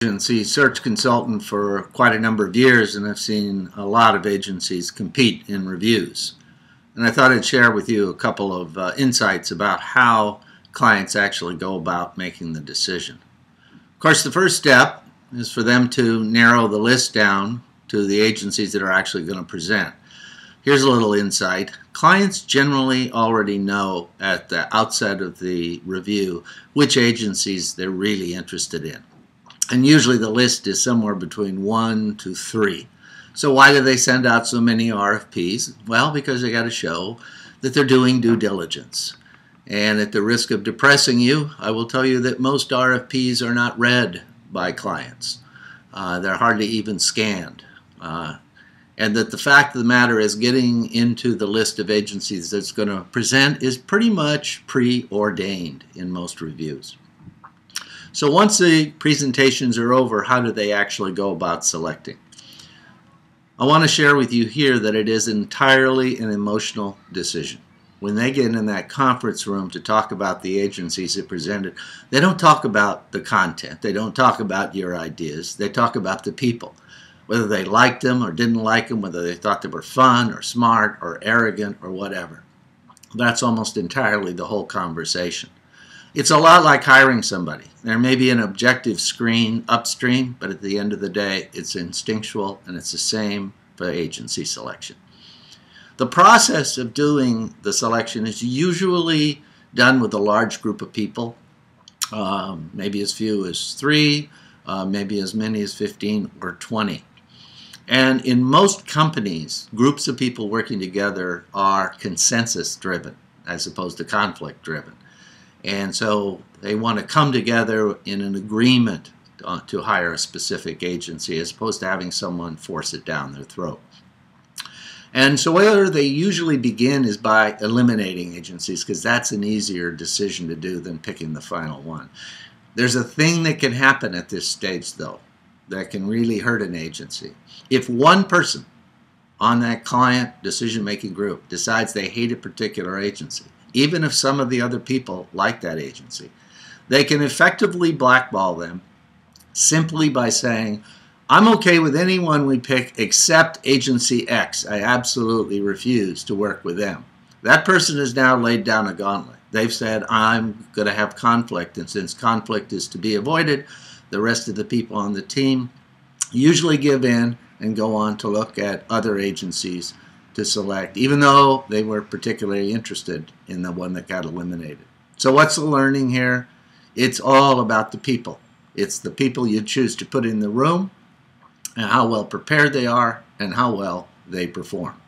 Agency search consultant for quite a number of years, and I've seen a lot of agencies compete in reviews. And I thought I'd share with you a couple of insights about how clients actually go about making the decision. Of course, the first step is for them to narrow the list down to the agencies that are actually going to present. Here's a little insight. Clients generally already know at the outset of the review which agencies they're really interested in. And usually the list is somewhere between 1 to 3. So why do they send out so many RFPs? Well, because they got to show that they're doing due diligence. And at the risk of depressing you, I will tell you that most RFPs are not read by clients. They're hardly even scanned. And that the fact of the matter is getting into the list of agencies that's going to present is pretty much preordained in most reviews. So once the presentations are over, how do they actually go about selecting? I want to share with you here that it is entirely an emotional decision. When they get in that conference room to talk about the agencies that presented, they don't talk about the content. They don't talk about your ideas. They talk about the people, whether they liked them or didn't like them, whether they thought they were fun or smart or arrogant or whatever. That's almost entirely the whole conversation. It's a lot like hiring somebody. There may be an objective screen upstream, but at the end of the day, it's instinctual, and it's the same for agency selection. The process of doing the selection is usually done with a large group of people, maybe as few as 3, maybe as many as 15 or 20. And in most companies, groups of people working together are consensus-driven as opposed to conflict-driven. And so they want to come together in an agreement to hire a specific agency as opposed to having someone force it down their throat. And so where they usually begin is by eliminating agencies, because that's an easier decision to do than picking the final one. There's a thing that can happen at this stage, though, that can really hurt an agency. If one person on that client decision-making group decides they hate a particular agency, even if some of the other people like that agency, they can effectively blackball them simply by saying, I'm okay with anyone we pick except agency X. I absolutely refuse to work with them. That person has now laid down a gauntlet. They've said, I'm going to have conflict, and since conflict is to be avoided, the rest of the people on the team usually give in and go on to look at other agencies to select, even though they were particularly interested in the one that got eliminated. So what's the learning here? It's all about the people. It's the people you choose to put in the room and how well prepared they are and how well they perform.